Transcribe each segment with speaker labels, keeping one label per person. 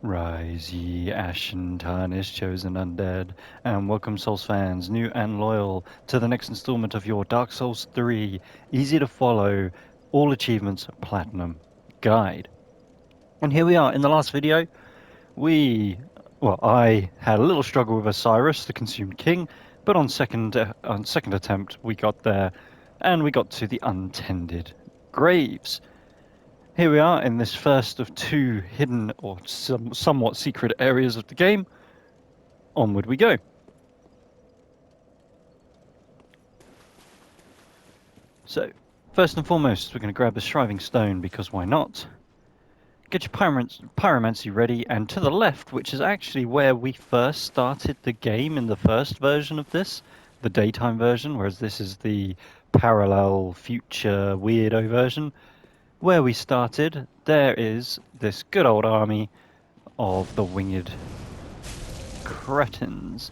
Speaker 1: Rise ye ashen tarnished chosen undead, and welcome Souls fans, new and loyal, to the next installment of your Dark Souls 3 easy to follow, all achievements platinum guide. And here we are. In the last video, I had a little struggle with Osiris, the consumed king, but on second attempt we got there, and we got to the Untended Graves. Here we are in this first of two hidden or somewhat secret areas of the game. Onward we go. So, first and foremost, we're going to grab the Shriving Stone, because why not? Get your pyromancy ready, and to the left, which is actually where we first started the game in the first version of this, the daytime version, whereas this is the parallel future weirdo version. Where we started, there is this good old army of the winged cretins.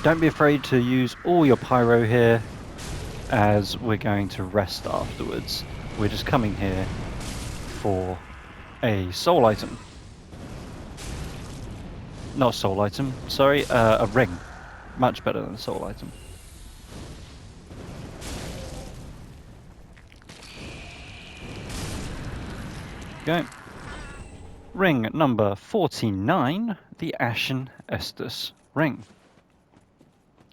Speaker 1: Don't be afraid to use all your pyro here, as we're going to rest afterwards. We're just coming here for a soul item. Not a soul item, sorry, a ring. Much better than a soul item. Okay. Ring number 49, the Ashen Estus ring.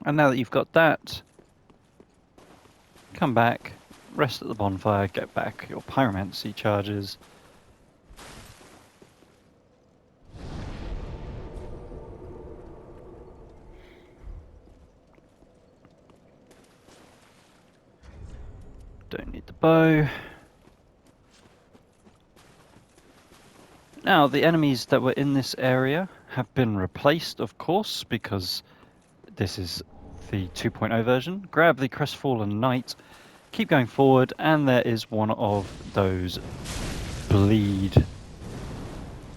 Speaker 1: And now that you've got that, come back, rest at the bonfire, get back your pyromancy charges. Don't need the bow. Now, the enemies that were in this area have been replaced, of course, because this is the 2.0 version. Grab the Crestfallen Knight, keep going forward, and there is one of those bleed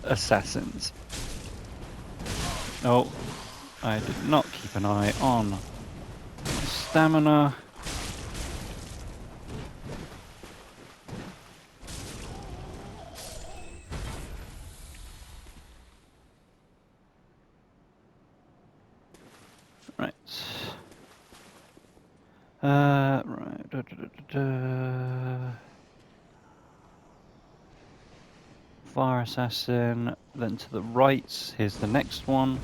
Speaker 1: assassins. Oh, I did not keep an eye on stamina. Right. Fire assassin, then to the right, here's the next one.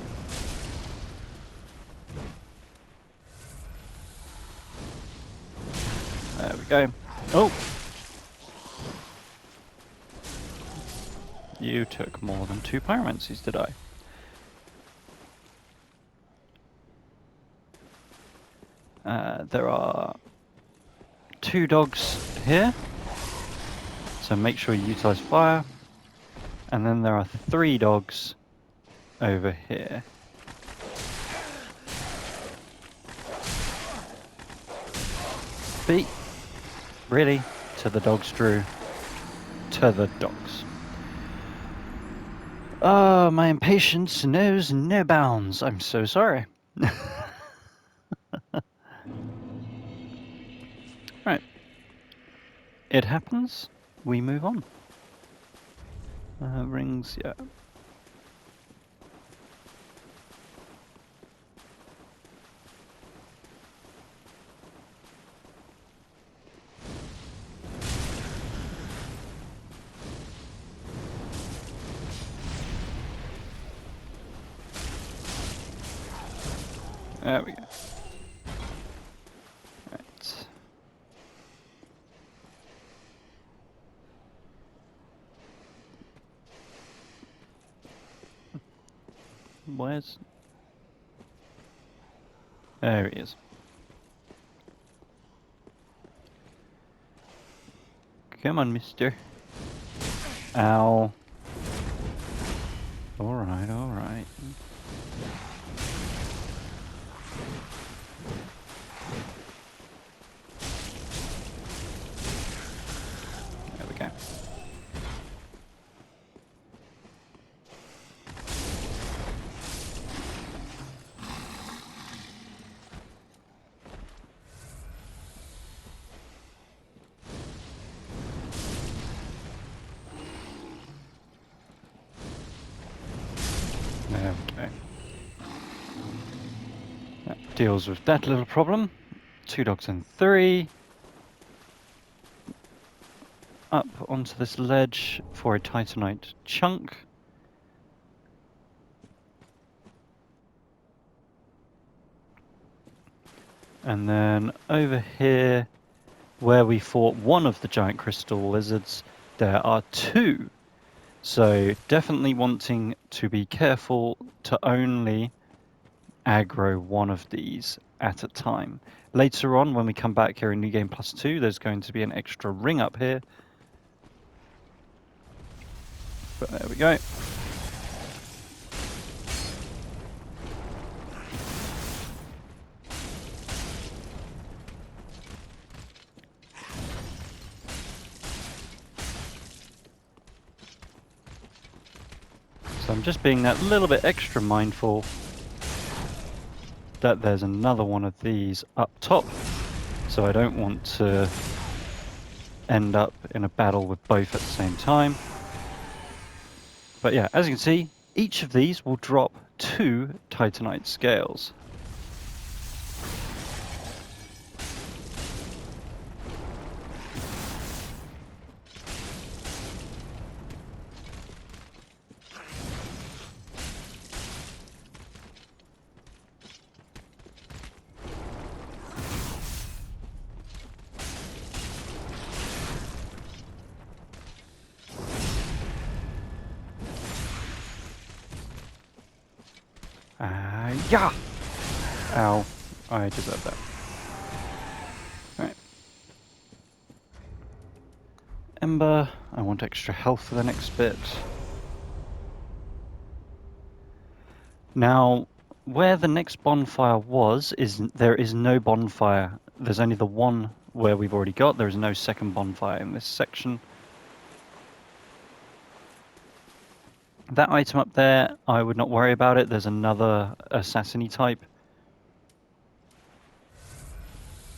Speaker 1: There we go. Oh! You took more than 2 pyromancies, did I? There are 2 dogs here, so make sure you utilize fire. And then there are 3 dogs over here. Beat. Really? To the dogs, Drew. To the dogs. Oh, my impatience knows no bounds. I'm so sorry. Right. It happens. We move on. Rings, yeah. There we go. Right. Where's... There he is. Come on, mister. Ow. Alright, alright. There we go. There we go. That deals with that little problem. 2 dogs and 3. Up onto this ledge for a titanite chunk. And then over here, where we fought one of the giant crystal lizards, there are 2. So definitely wanting to be careful to only aggro one of these at a time. Later on, when we come back here in New Game Plus 2, there's going to be an extra ring up here. But there we go. So I'm just being that little bit extra mindful that there's another one of these up top, so I don't want to end up in a battle with both at the same time. But yeah, as you can see, each of these will drop 2 titanite scales. Yeah! Ow. I deserve that. Alright. Ember. I want extra health for the next bit. Now, where the next bonfire was, there is no bonfire. There's only the one where we've already got. There is no second bonfire in this section. That item up there, I would not worry about it. There's another assassin-y type.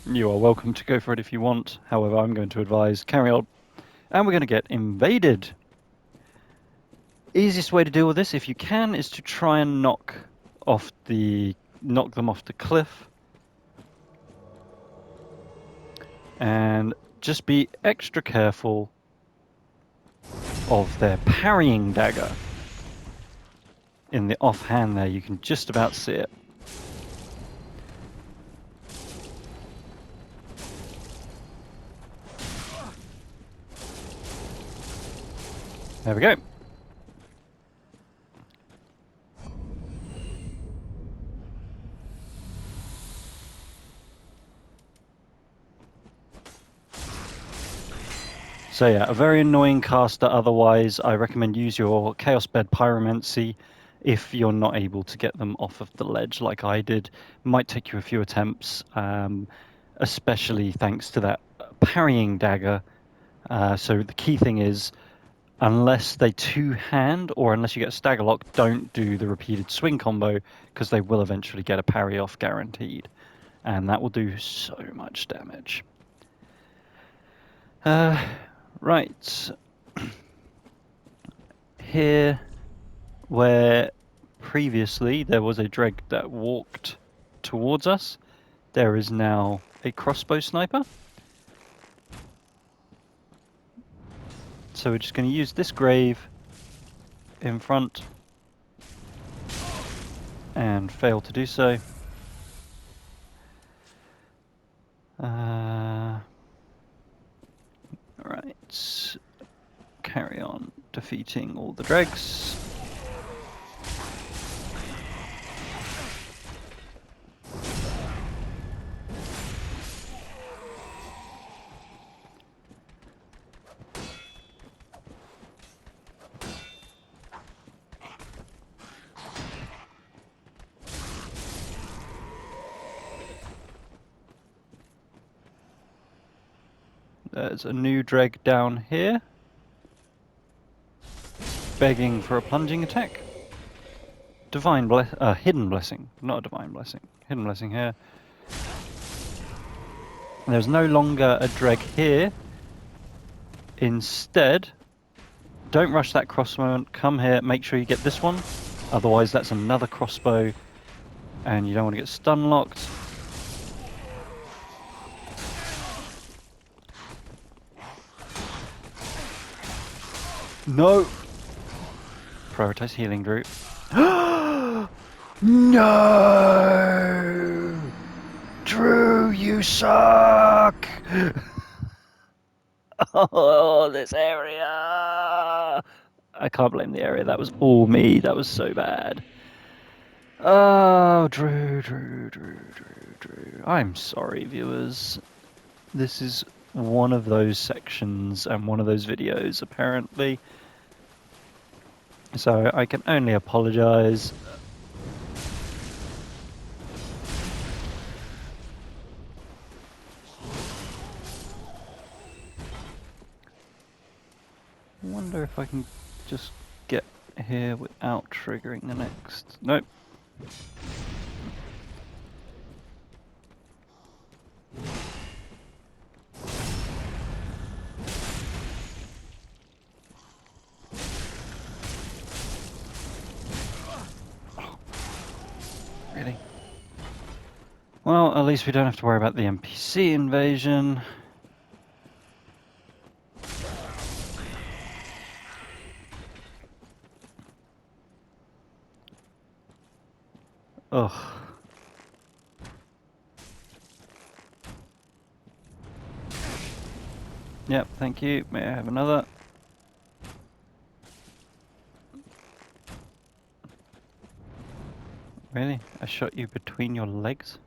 Speaker 1: You are welcome to go for it if you want. However, I'm going to advise carry on. And we're going to get invaded. Easiest way to deal with this, if you can, is to try and knock them off the cliff. And just be extra careful of their parrying dagger. In the offhand there, you can just about see it. There we go. So yeah, a very annoying caster otherwise. I recommend use your Chaos Bed Pyromancy if you're not able to get them off of the ledge like I did. Might take you a few attempts, especially thanks to that parrying dagger. So the key thing is, unless they two-hand or unless you get a stagger lock, don't do the repeated swing combo because they will eventually get a parry off guaranteed. And that will do so much damage. Right. Here, where previously there was a dreg that walked towards us, there is now a crossbow sniper. So we're just going to use this grave in front and fail to do so. Alright, carry on defeating all the dregs. There's a new dreg down here, begging for a plunging attack. Hidden blessing, not a divine blessing. Hidden blessing here. There's no longer a dreg here. Instead, don't rush that cross moment. Come here, make sure you get this one. Otherwise, that's another crossbow, and you don't want to get stun locked. No! Prioritize healing, Drew. No! Drew, you suck! Oh, this area! I can't blame the area. That was all me. That was so bad. Oh, Drew. I'm sorry, viewers. This is one of those sections and one of those videos, apparently. So I can only apologize. I wonder if I can just get here without triggering the next. Nope. Really? Well, at least we don't have to worry about the NPC invasion. Ugh. Yep, thank you. May I have another? Really? I shot you between your legs?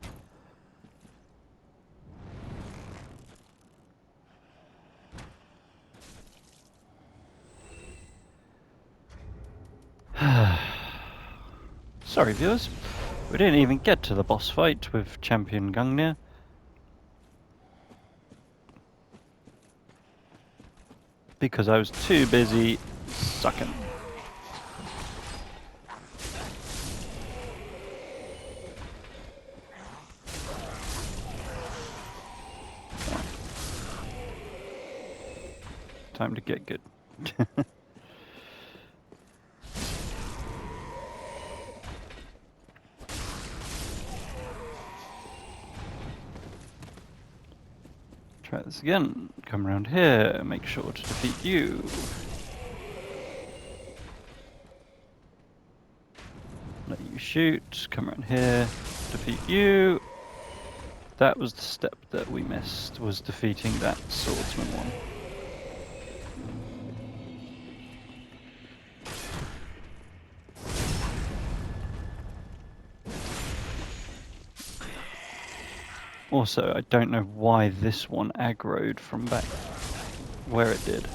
Speaker 1: Sorry, viewers. We didn't even get to the boss fight with Champion Gungyr. Because I was too busy sucking. Time to get good. Try this again. Come around here. Make sure to defeat you. Let you shoot. Come around here. Defeat you. That was the step that we missed, was defeating that swordsman one. Also, I don't know why this one aggroed from back where it did.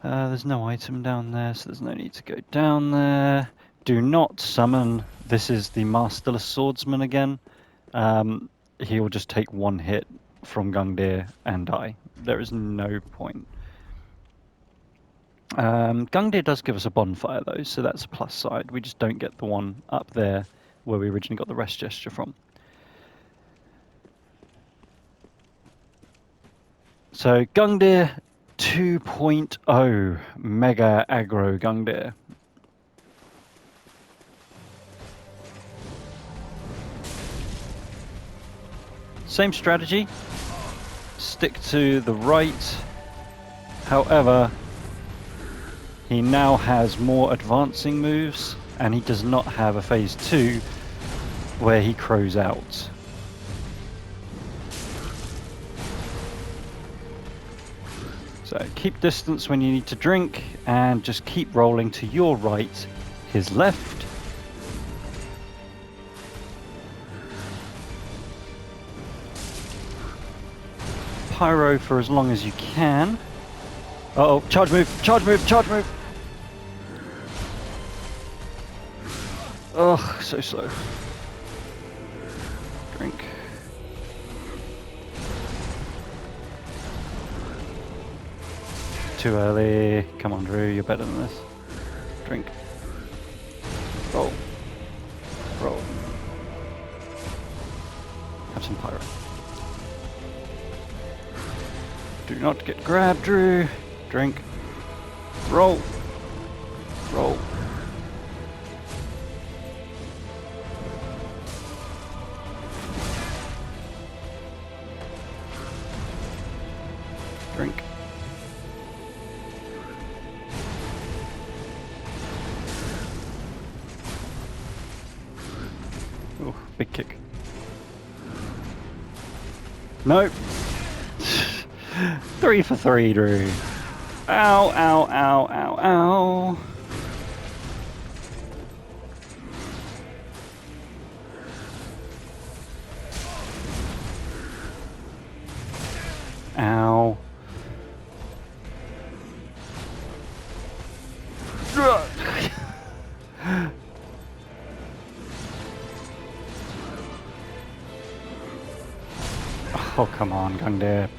Speaker 1: There's no item down there, so there's no need to go down there. Do not summon. This is the Masterless Swordsman again. He will just take one hit from Gundyr and die. There is no point. Gundyr does give us a bonfire though, so that's a plus side. We just don't get the one up there where we originally got the rest gesture from. So Gundyr 2.0 Mega Aggro Gundyr. Same strategy, stick to the right. However, he now has more advancing moves, and he does not have a phase 2 where he crows out. So keep distance when you need to drink, and just keep rolling to your right, his left. Pyro for as long as you can. Uh-oh, charge move, charge move, charge move! Ugh, so slow. Drink. Too early. Come on, Drew, you're better than this. Drink. Roll. Roll. Have some pyro. Do not get grabbed, Drew. Drink. Roll. Roll. big kick. Nope. 3 for 3, Drew. Ow, ow, ow, ow, ow. Ow. Oh, come on, Gundyr.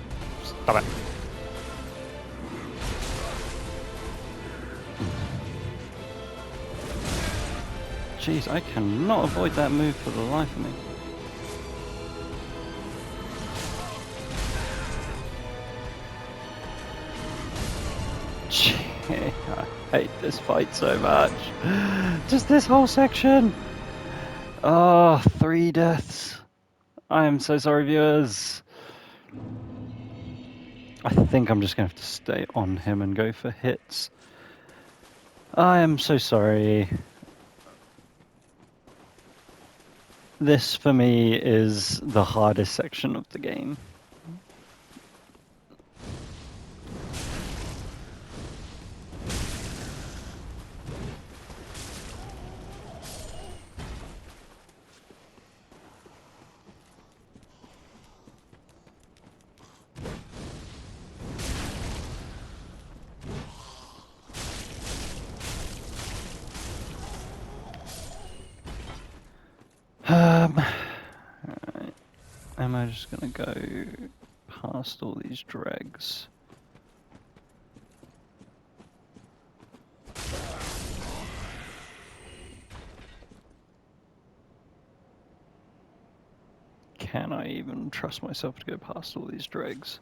Speaker 1: Stop it. Jeez, I cannot avoid that move for the life of me. I hate this fight so much. Just this whole section. Oh, 3 deaths. I am so sorry, viewers. I think I'm just going to have to stay on him and go for hits. I am so sorry. This, for me, is the hardest section of the game. Right. Am I just gonna go past all these dregs? Can I even trust myself to go past all these dregs?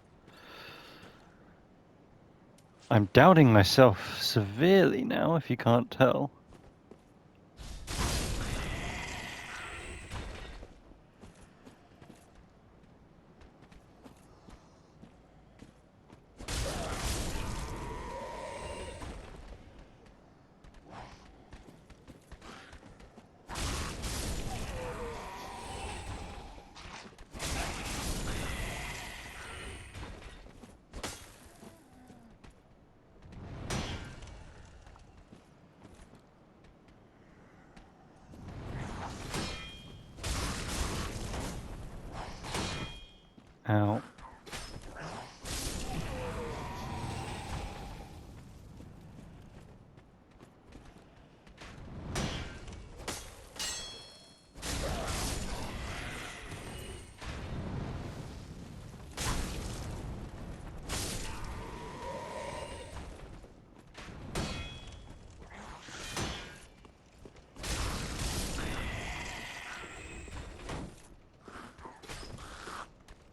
Speaker 1: I'm doubting myself severely now, if you can't tell. Ow.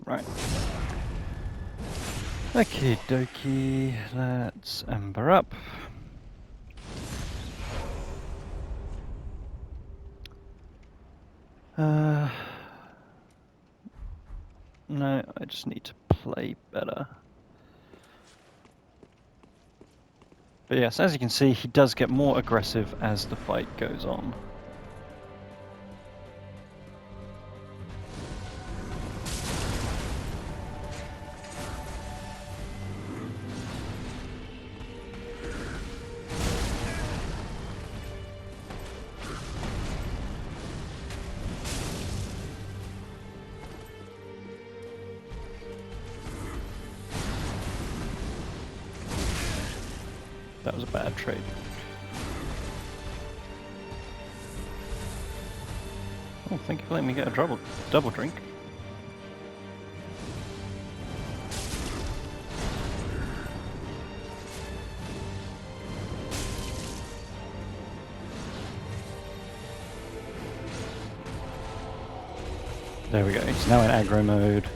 Speaker 1: Right. Okie dokie, let's ember up. No, I just need to play better. But yes, as you can see, he does get more aggressive as the fight goes on. That was a bad trade. Oh, thank you for letting me get a double drink. There we go, he's now in aggro mode.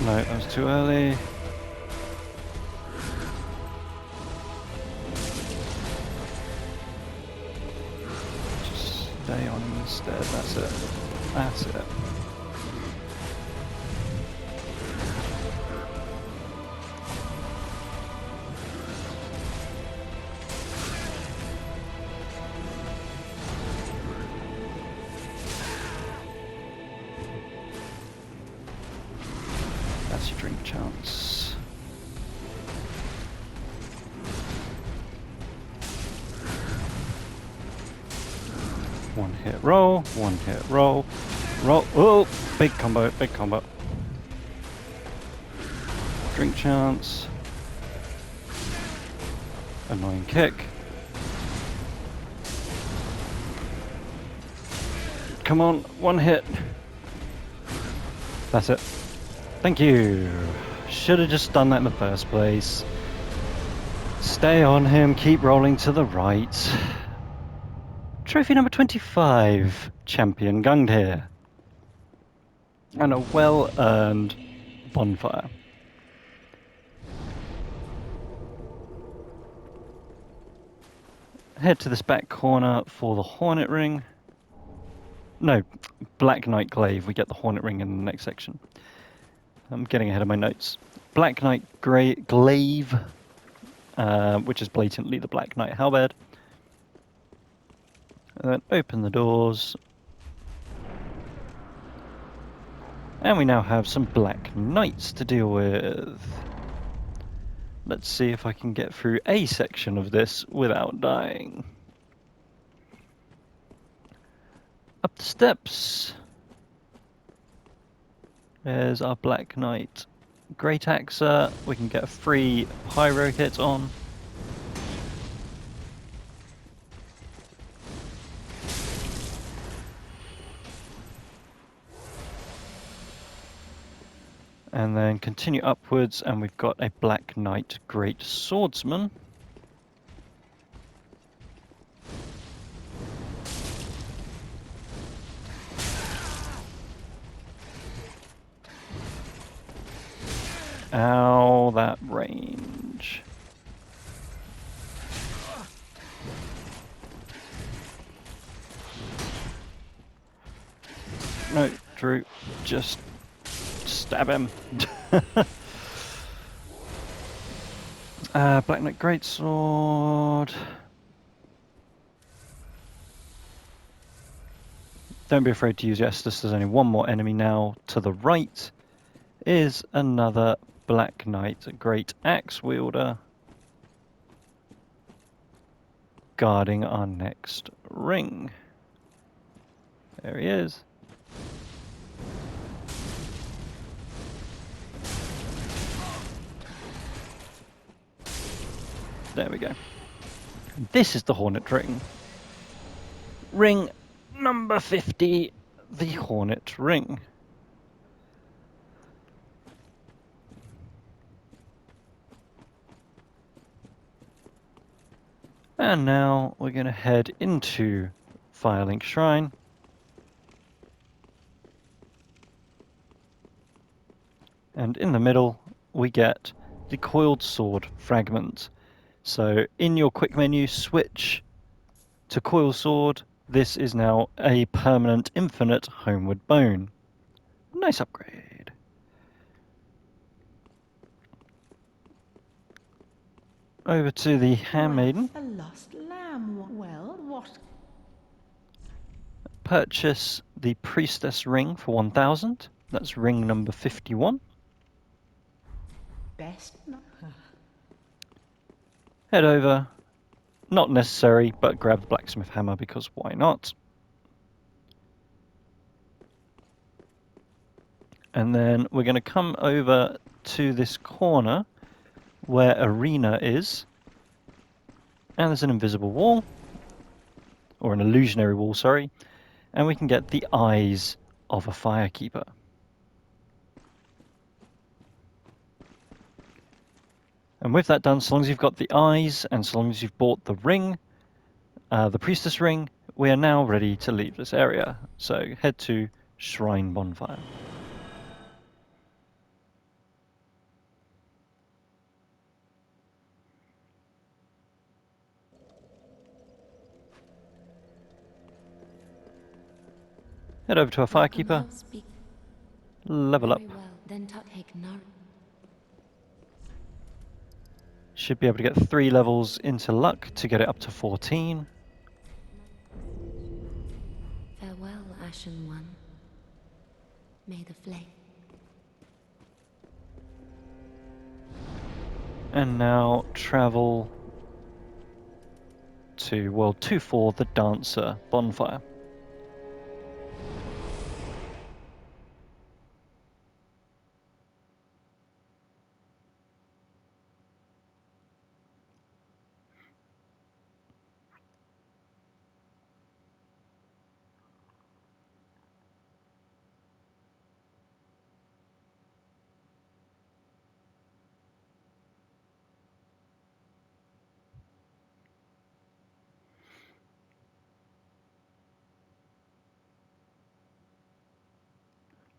Speaker 1: No, that was too early. Just stay on him instead, that's it. That's it. What's your drink chance? One hit roll, one hit roll, roll. Oh, big combo, big combo. Drink chance. Annoying kick. Come on, one hit. That's it. Thank you. Should have just done that in the first place. Stay on him, keep rolling to the right. Trophy number 25, Champion Gungdyr. And a well-earned bonfire. Head to this back corner for the Hornet Ring. No, Black Knight Glaive. We get the Hornet Ring in the next section. I'm getting ahead of my notes. Black Knight Glaive, which is blatantly the Black Knight Halberd. And then open the doors. And we now have some Black Knights to deal with. Let's see if I can get through a section of this without dying. Up the steps. There's our Black Knight Great Axer. We can get a free pyro hit on. And then continue upwards, and we've got a Black Knight Great Swordsman. Ow, that range. No, Drew, just stab him. Black Knight Greatsword. Don't be afraid to use Estus. There's only one more enemy now. To the right is another Black Knight Great Axe Wielder guarding our next ring. There he is. There we go. This is the Hornet Ring. Ring number 50, the Hornet Ring. And now we're going to head into Firelink Shrine. And in the middle, we get the Coiled Sword Fragment. So in your quick menu, switch to Coiled Sword. This is now a permanent infinite homeward bone. Nice upgrade. Over to the Handmaiden.
Speaker 2: A lost lamb. Well, what?
Speaker 1: Purchase the Priestess Ring for 1,000. That's ring number 51.
Speaker 2: Best.
Speaker 1: Head over. Not necessary, but grab the blacksmith hammer because why not? And then we're going to come over to this corner where Arena is. And there's an invisible wall. Or an illusionary wall, sorry. And we can get the eyes of a Firekeeper. And with that done, so long as you've got the eyes and so long as you've bought the ring, the Priestess Ring, we are now ready to leave this area. So head to Shrine Bonfire. Head over to a Firekeeper. Level up. Should be able to get 3 levels into luck to get it up to 14.
Speaker 3: Farewell, Ashen One. May the flame.
Speaker 1: And now travel to World 2-4, the Dancer Bonfire.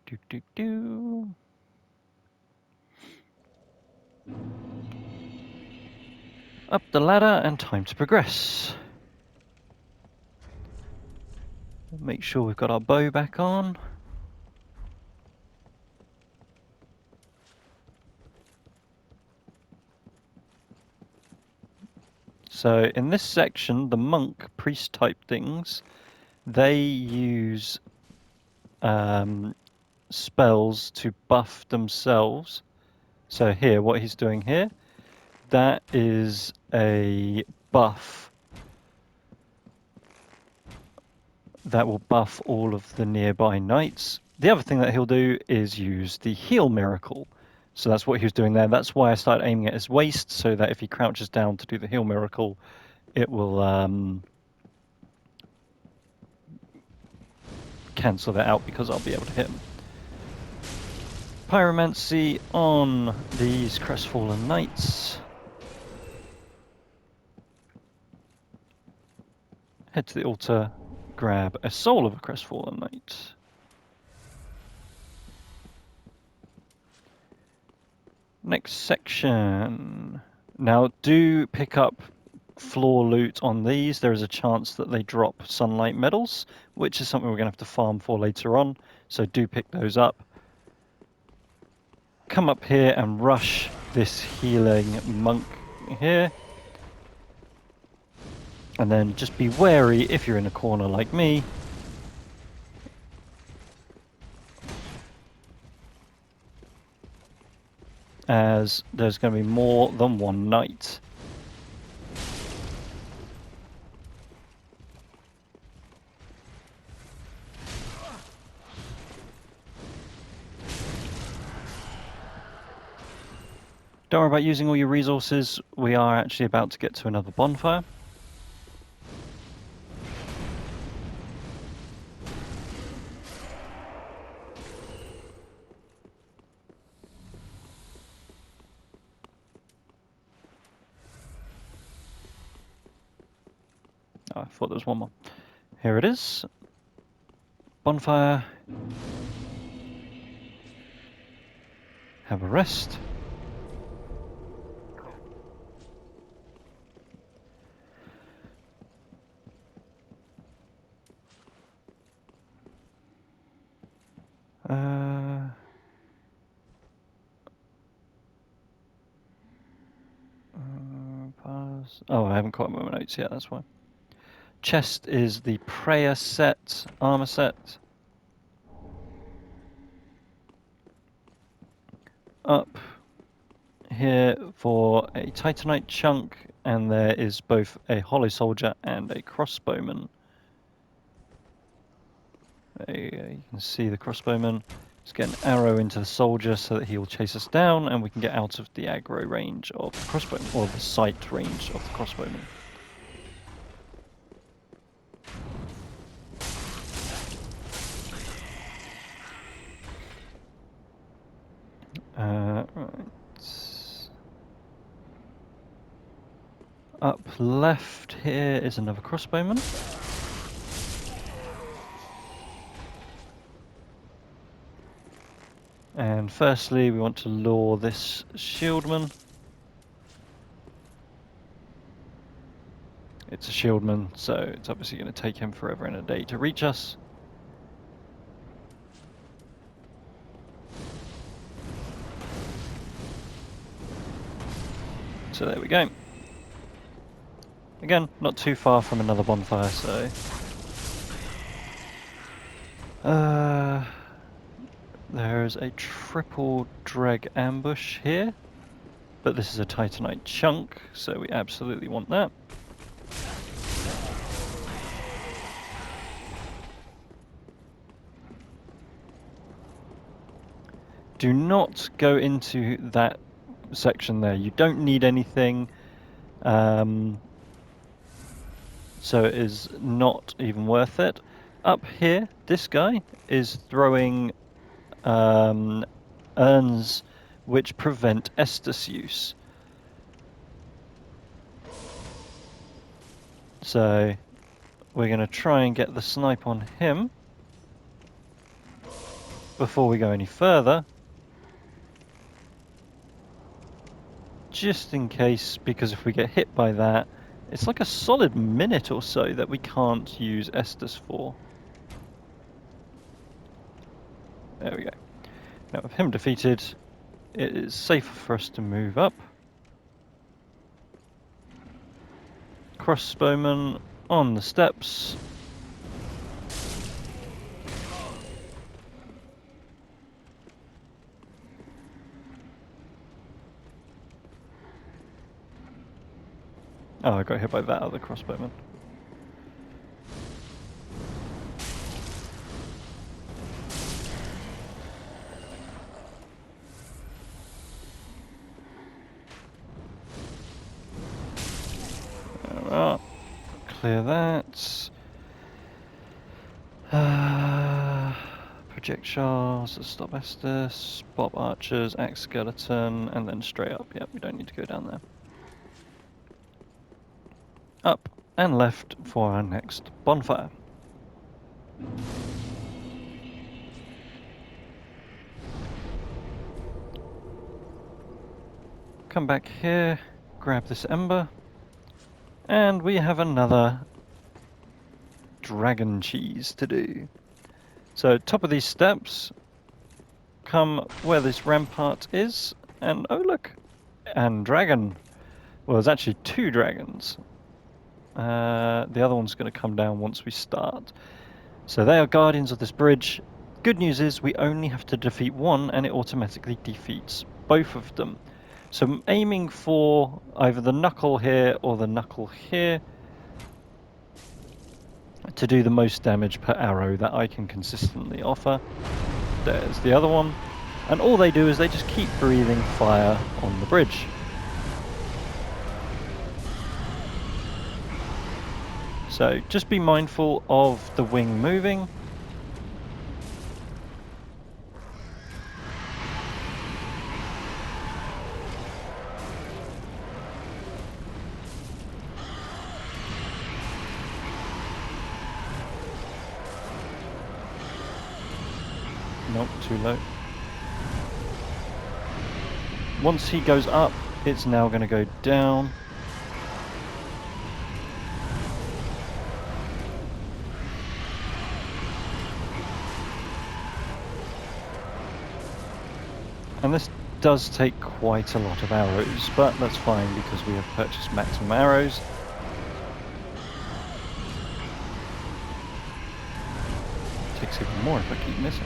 Speaker 1: Do do do. Up the ladder and time to progress. Make sure we've got our bow back on. So in this section, the monk priest type things, they use spells to buff themselves. So here, what he's doing here, that is a buff that will buff all of the nearby knights. The other thing that he'll do is use the heal miracle. So that's what he was doing there. That's why I started aiming at his waist, so that if he crouches down to do the heal miracle, it will cancel that out because I'll be able to hit him. Pyromancy on these crestfallen knights. Head to the altar, grab a soul of a crestfallen knight. Next section. Now do pick up floor loot on these. There is a chance that they drop sunlight medals, which is something we're going to have to farm for later on. So do pick those up. Come up here and rush this healing monk here. And then just be wary if you're in a corner like me. As there's going to be more than one knight. Don't worry about using all your resources. We are actually about to get to another bonfire. Oh, I thought there was one more. Here it is. Bonfire. Have a rest. Oh, I haven't quite my notes yet, that's why. Chest is the prayer set, armor set. Up here for a titanite chunk, and there is both a hollow soldier and a crossbowman. There you can see the crossbowman. Let's get an arrow into the soldier so that he will chase us down, and we can get out of the aggro range of the crossbowman, or the sight range of the crossbowman. Right. Up left here is another crossbowman. And firstly, we want to lure this shieldman. It's a shieldman, so it's obviously going to take him forever and a day to reach us. So there we go. Again, not too far from another bonfire, so... there's a triple dreg ambush here. but this is a Titanite chunk, so we absolutely want that. Do not go into that section there. You don't need anything. So it is not even worth it. Up here, this guy is throwing urns which prevent Estus use. So we're going to try and get the snipe on him before we go any further. Just in case, because if we get hit by that, it's like a solid minute or so that we can't use Estus for. There we go. Now with him defeated, it is safer for us to move up. Crossbowman on the steps. Oh, I got hit by that other crossbowman. Alright, clear that. Projectiles, stop Estus, Bob Archers, Axe Skeleton, and then straight up. Yep, we don't need to go down there. Up and left for our next bonfire. Come back here, grab this ember, and we have another dragon cheese to do. So top of these steps, come where this rampart is, and oh look, and dragon. Well, there's actually two dragons. The other one's going to come down once we start. So they are guardians of this bridge. Good news is we only have to defeat one and it automatically defeats both of them. So I'm aiming for either the knuckle here or the knuckle here to do the most damage per arrow that I can consistently offer. There's the other one. And all they do is they just keep breathing fire on the bridge. So just be mindful of the wing moving. Nope, too low. Once he goes up, it's now going to go down. And this does take quite a lot of arrows, but that's fine because we have purchased maximum arrows. Takes even more if I keep missing.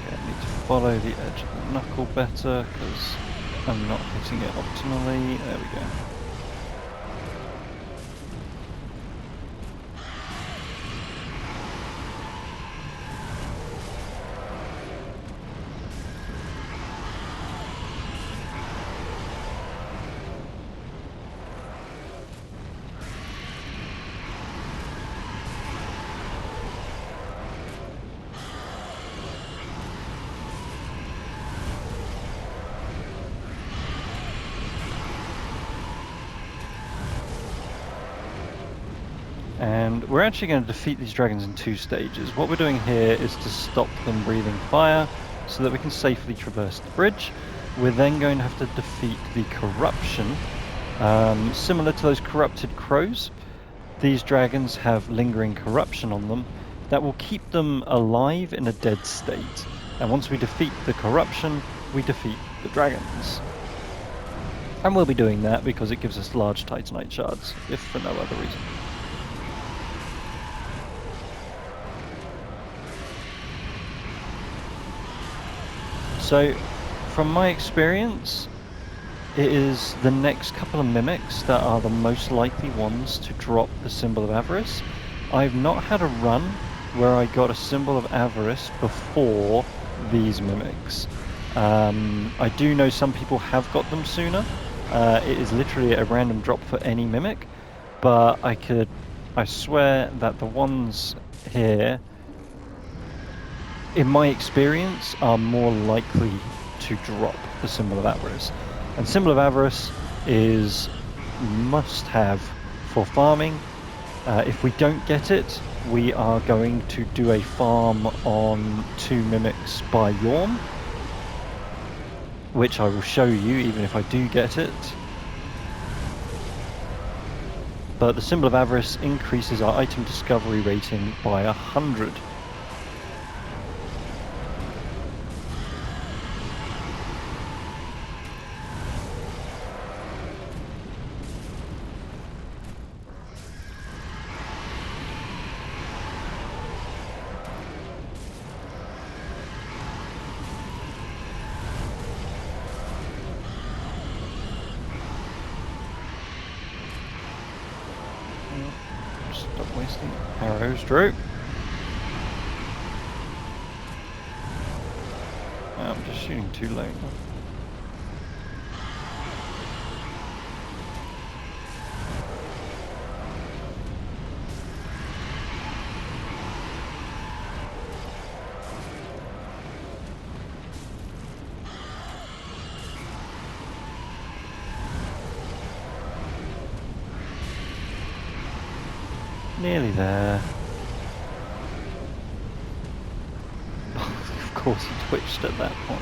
Speaker 1: Okay, I need to follow the edge of the knuckle better because I'm not hitting it optimally. There we go. And we're actually going to defeat these dragons in two stages. What we're doing here is to stop them breathing fire so that we can safely traverse the bridge. We're then going to have to defeat the corruption. Similar to those corrupted crows, these dragons have lingering corruption on them that will keep them alive in a dead state. And once we defeat the corruption, we defeat the dragons. And we'll be doing that because it gives us large Titanite shards, if for no other reason. So, from my experience, it is the next couple of mimics that are the most likely ones to drop the Symbol of Avarice. I've not had a run where I got a Symbol of Avarice before these mimics. I do know some people have got them sooner. It is literally a random drop for any mimic, but I swear that the ones here, in my experience, are more likely to drop the Symbol of Avarice. And Symbol of Avarice is must-have for farming. If we don't get it, we are going to do a farm on 2 mimics by Yorm, which I will show you even if I do get it. But the Symbol of Avarice increases our item discovery rating by 100. Stop wasting arrows, Drew. I'm just shooting too low. Nearly there. Of course he twitched at that point.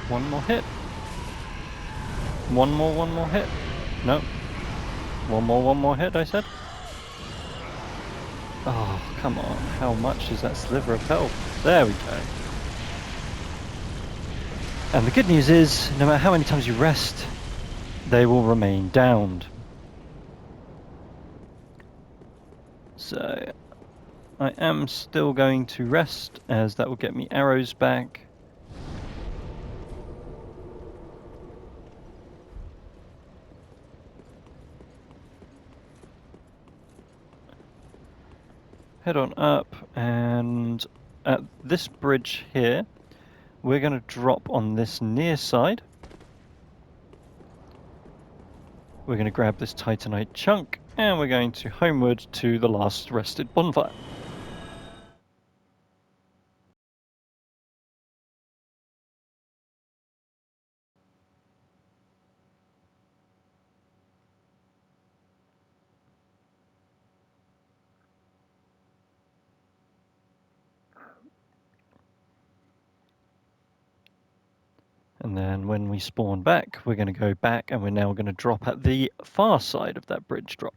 Speaker 1: One more hit. One more hit. No. One more hit, I said. Oh, come on. How much is that sliver of health? There we go. And the good news is, no matter how many times you rest, they will remain downed. So, I am still going to rest, as that will get me arrows back. Head on up, and at this bridge here, we're going to drop on this near side. We're going to grab this Titanite chunk, and we're going to homeward to the last rested bonfire. And then when we spawn back, we're going to go back, and we're now going to drop at the far side of that bridge drop.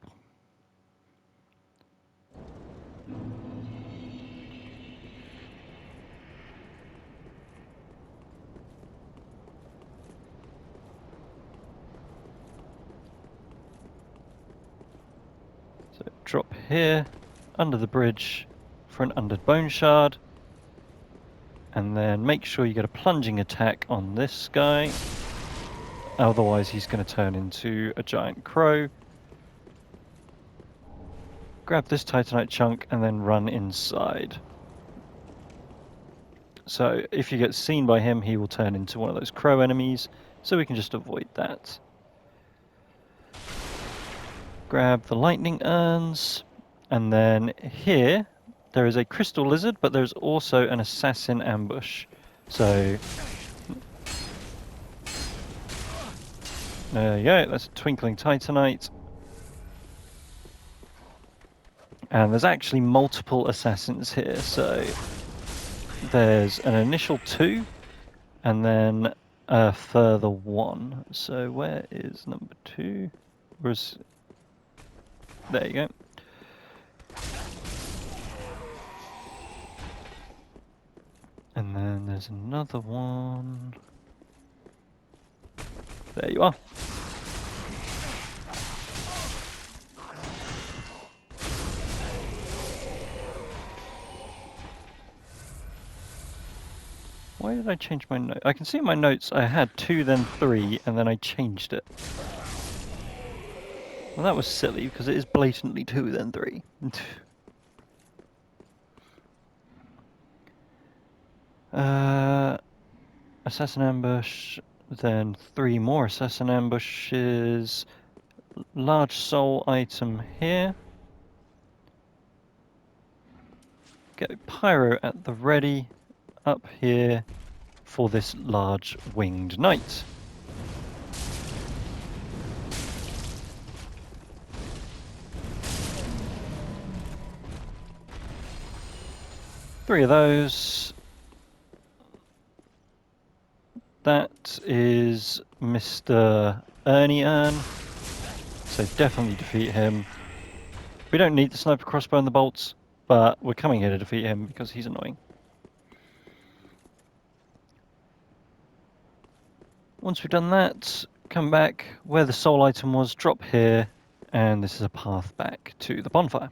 Speaker 1: So drop here, under the bridge, for an undead bone shard. And then make sure you get a plunging attack on this guy. Otherwise he's going to turn into a giant crow. Grab this Titanite chunk and then run inside. So if you get seen by him, he will turn into one of those crow enemies, so we can just avoid that. Grab the lightning urns, and then here there is a crystal lizard, but there's also an assassin ambush. So there you go, that's a twinkling titanite. And there's actually multiple assassins here, so there's an initial 2, and then a further 1. So where is number 2? Where's... There you go. And then there's another one. There you are. Why did I change my note? I can see in my notes I had 2 then 3 and then I changed it. Well, that was silly because it is blatantly 2 then 3. Assassin ambush, then 3 more assassin ambushes. Large soul item here. Get pyro at the ready up here for this large winged knight. Three of those. That is Mr. Ernie Earn, so definitely defeat him. We don't need the sniper crossbow and the bolts, but we're coming here to defeat him because he's annoying. Once we've done that, come back where the soul item was, drop here, and this is a path back to the bonfire.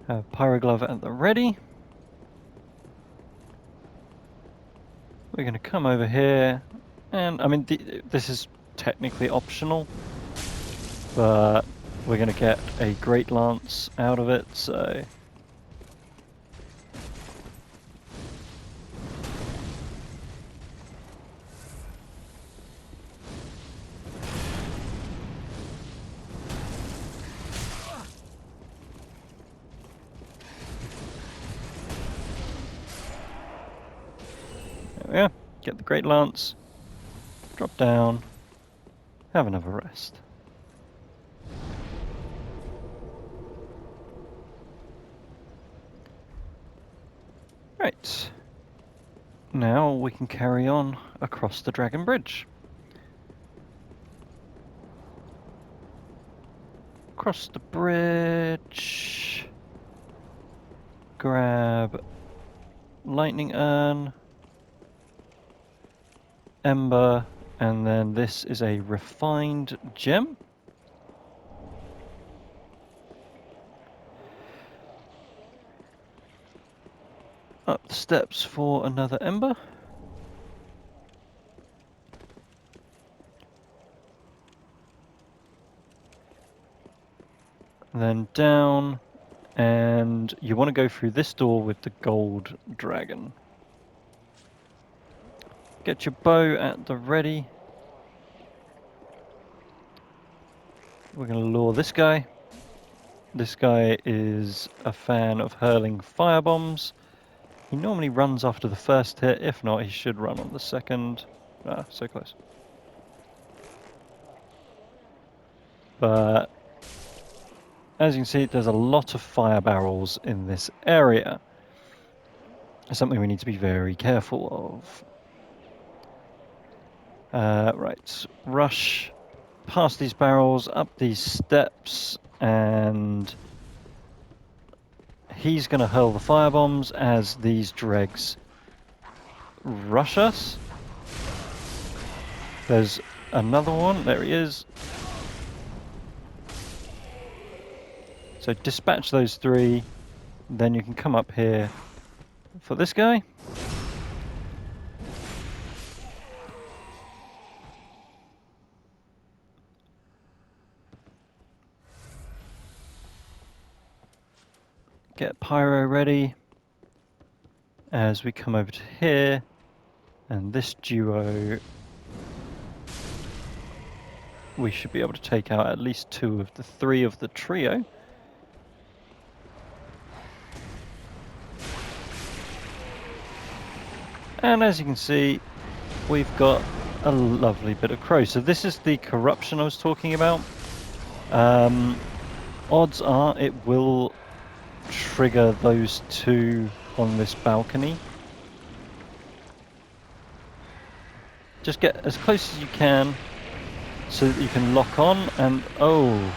Speaker 1: Have Pyro Glove at the ready. We're going to come over here, and I mean, this is technically optional, but we're going to get a Great Lance out of it, so... There we are. Get the Great Lance, drop down, have another rest. Right. Now we can carry on across the Dragon Bridge. Across the bridge. Grab Lightning Urn, Ember, and then this is a refined gem. Up the steps for another Ember. And then down, and you want to go through this door with the gold dragon. Get your bow at the ready. We're going to lure this guy. This guy is a fan of hurling firebombs. He normally runs after the first hit. If not, he should run on the second. Ah, so close. But as you can see, there's a lot of fire barrels in this area. Something we need to be very careful of. Right, rush past these barrels, up these steps, and he's going to hurl the firebombs as these dregs rush us. There's another one, there he is. So dispatch those 3, then you can come up here for this guy. Get Pyro ready as we come over to here, and this duo, we should be able to take out at least 2 of the 3 of the trio. And as you can see, we've got a lovely bit of crow. So this is the corruption I was talking about. Odds are it will trigger those 2 on this balcony. Just get as close as you can so that you can lock on, and I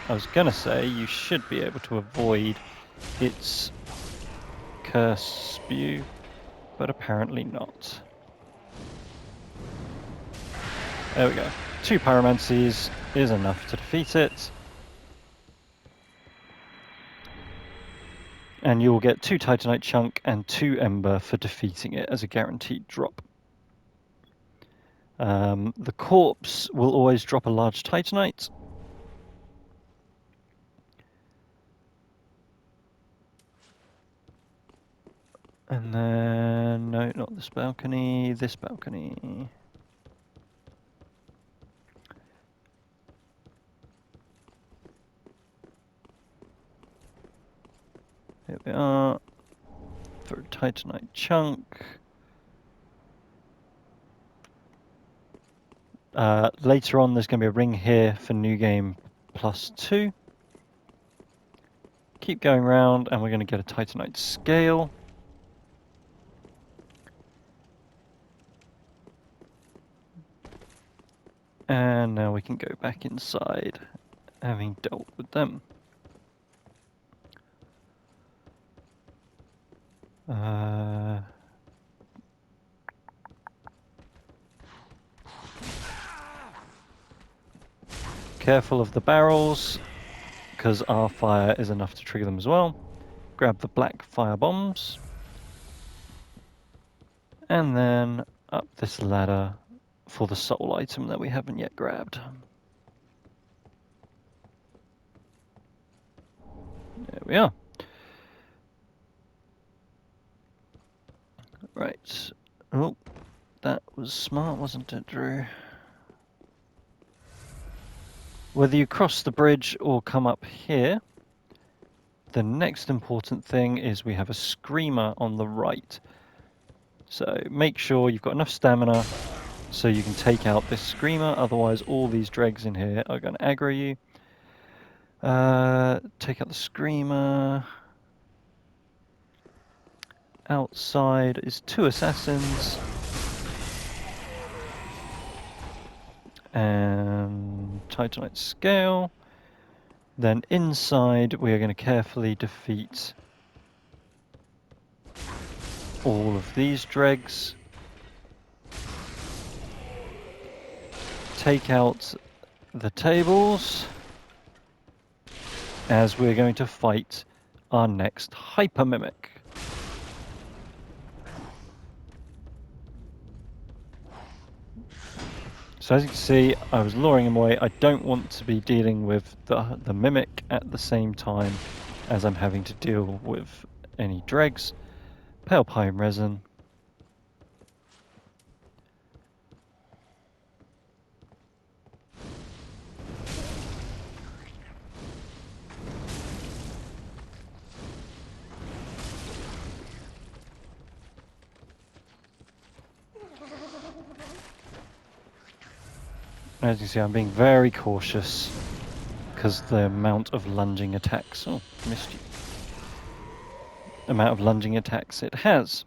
Speaker 1: was gonna say you should be able to avoid its curse spew, but apparently not. There we go. 2 pyromancies is enough to defeat it. And you will get 2 titanite chunk and 2 ember for defeating it as a guaranteed drop. The corpse will always drop a large titanite. And then, no, not this balcony, this balcony. Here we are, for a titanite chunk. Later on, there's going to be a ring here for new game +2. Keep going round, and we're going to get a titanite scale. And now we can go back inside, having dealt with them. Careful of the barrels, because our fire is enough to trigger them as well. Grab the black fire bombs. And then up this ladder for the soul item that we haven't yet grabbed. There we are. Right. Oh, that was smart, wasn't it, Drew? Whether you cross the bridge or come up here, the next important thing is we have a screamer on the right. So make sure you've got enough stamina so you can take out this screamer, otherwise all these dregs in here are going to aggro you. Take out the screamer. Outside is 2 assassins. And titanite scale. Then inside we are going to carefully defeat all of these dregs. Take out the tables, as we're going to fight our next hyper mimic. So as you can see, I was luring him away. I don't want to be dealing with the mimic at the same time as I'm having to deal with any dregs. Pale pine resin. As you can see, I'm being very cautious because the amount of lunging attacks. Oh, missed you. Amount of lunging attacks it has.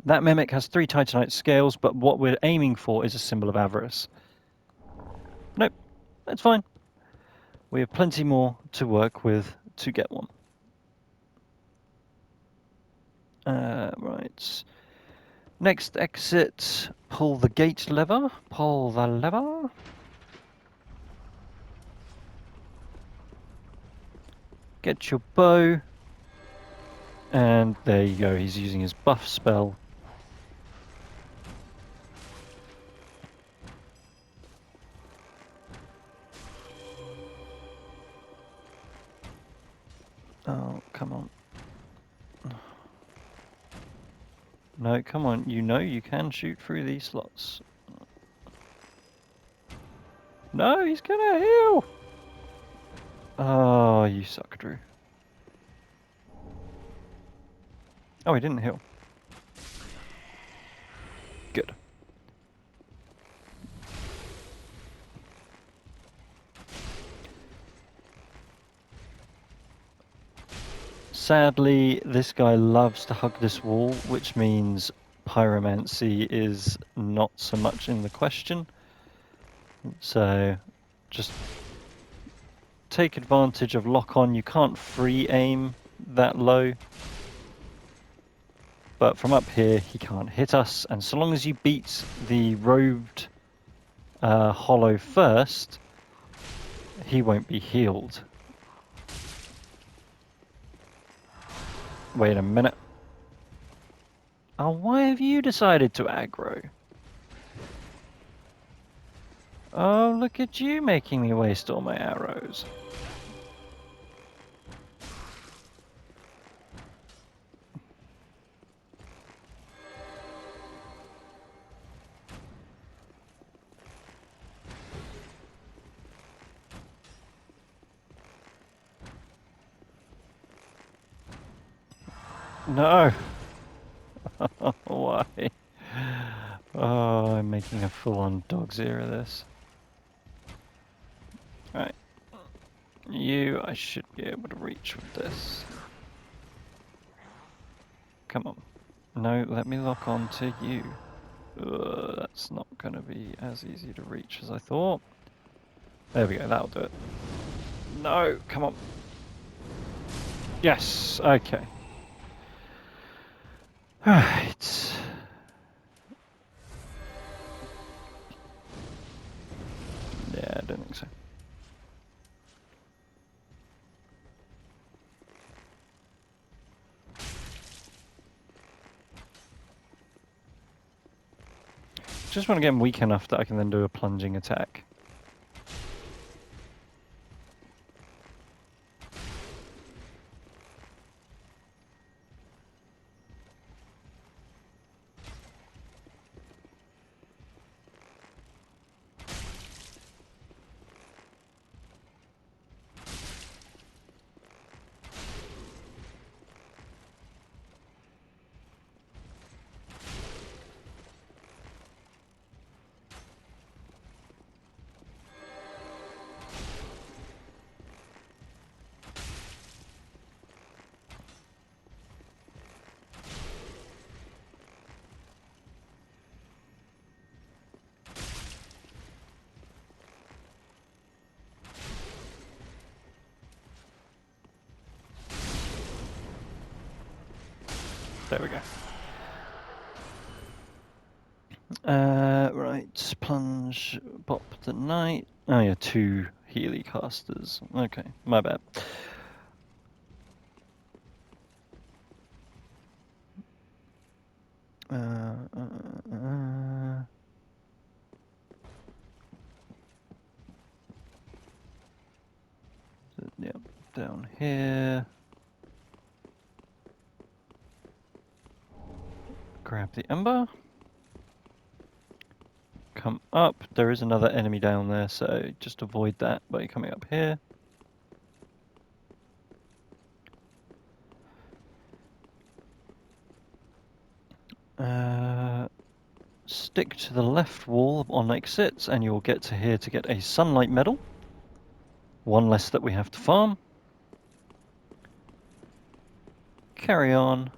Speaker 1: That mimic has 3 titanite scales, but what we're aiming for is a symbol of avarice. Nope, that's fine. We have plenty more to work with to get one. Right. Next exit, pull the gate lever. Pull the lever. Get your bow. And there you go, he's using his buff spell. Oh, come on. No, come on, you know you can shoot through these slots. No, he's gonna heal! Oh, you suck, Drew. Oh, he didn't heal. Good. Sadly, this guy loves to hug this wall, which means pyromancy is not so much in the question. So, just take advantage of lock-on. You can't free aim that low. But from up here, he can't hit us. And so long as you beat the robed hollow first, he won't be healed. Wait a minute. Oh, why have you decided to aggro? Oh, look at you making me waste all my arrows. No! Why? Oh, I'm making a full-on dog's ear of this. Right. You, I should be able to reach with this. Come on. No, let me lock on to you. That's not going to be as easy to reach as I thought. There we go, that'll do it. No, come on. Yes, okay. Alright. Yeah, I don't think so. Just want to get him weak enough that I can then do a plunging attack. There we go. Right, plunge, bop the knight. Oh yeah, 2 Healy casters. Okay, my bad. Yep, down here. Grab the ember. Come up. There is another enemy down there, so just avoid that by coming up here. Stick to the left wall on exits, and you'll get to here to get a sunlight medal. 1 less that we have to farm. Carry on.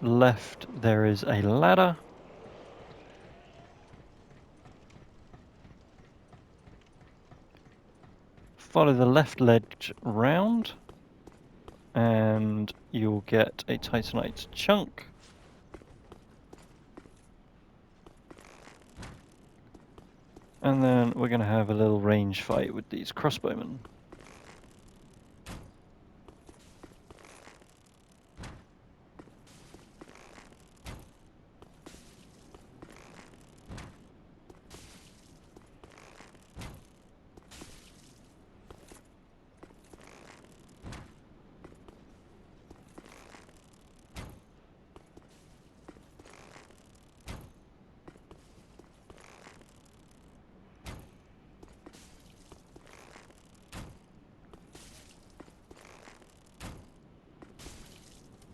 Speaker 1: Left, there is a ladder. Follow the left ledge round, and you'll get a titanite chunk. And then we're going to have a little range fight with these crossbowmen.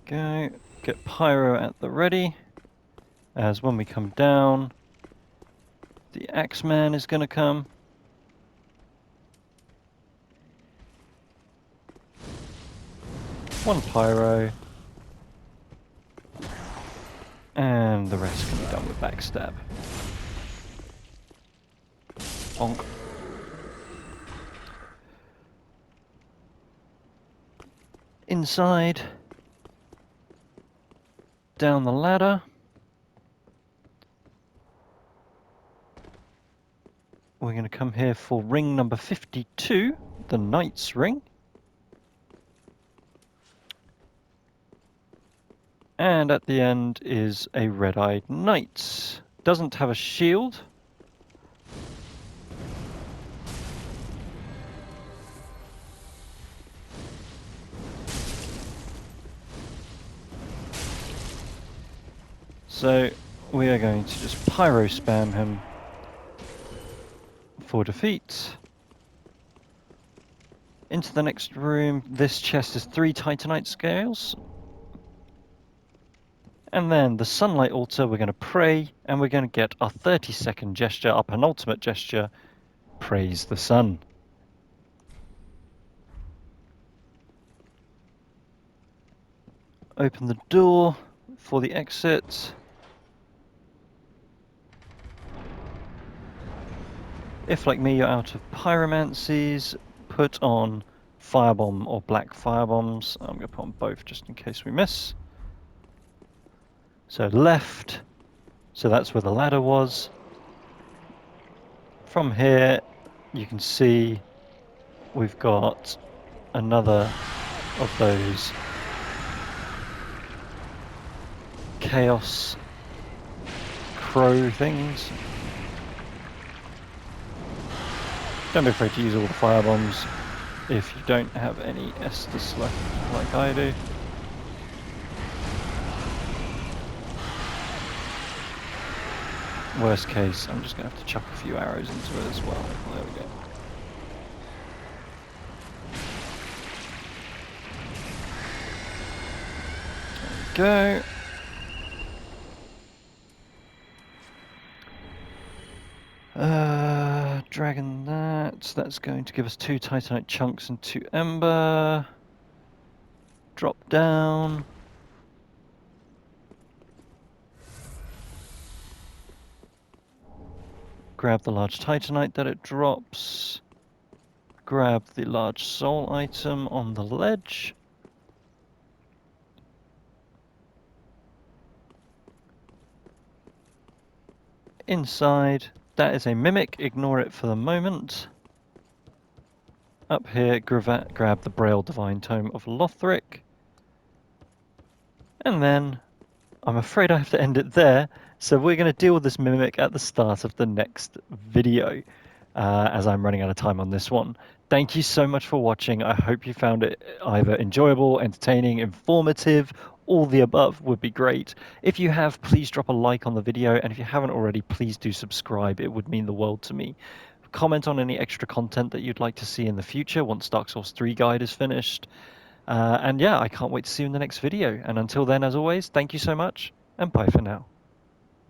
Speaker 1: Go, get Pyro at the ready, as when we come down, the Axeman is going to come. One Pyro, and the rest can be done with backstab. Bonk. Inside. Down the ladder. come here for ring number 52, the Knight's Ring. And at the end is a red-eyed knight. Doesn't have a shield. So we are going to just pyro spam him for defeat. Into the next room. This chest is 3 Titanite scales. And then the sunlight altar, we're going to pray, and we're going to get our 30-second gesture, our penultimate gesture, praise the sun. Open the door for the exit. If, like me, you're out of pyromancies, put on firebomb or black firebombs. I'm going to put on both just in case we miss. So left, so that's where the ladder was. From here, you can see we've got another of those chaos crow things. Don't be afraid to use all the firebombs if you don't have any Estus left like I do. Worst case, I'm just going to have to chuck a few arrows into it as well. There we go. There we go. Dragon that. That's going to give us 2 Titanite chunks and 2 Ember. Drop down. Grab the large Titanite that it drops. Grab the large soul item on the ledge. Inside, that is a mimic, ignore it for the moment. Up here, grab the Braille Divine Tome of Lothric. And then, I'm afraid I have to end it there, so we're going to deal with this mimic at the start of the next video, as I'm running out of time on this one. Thank you so much for watching. I hope you found it either enjoyable, entertaining, informative, all the above would be great. If you have, please drop a like on the video, and if you haven't already, please do subscribe. It would mean the world to me. Comment on any extra content that you'd like to see in the future once Dark Souls 3 guide is finished. And yeah, I can't wait to see you in the next video. And until then, as always, thank you so much, and bye for now.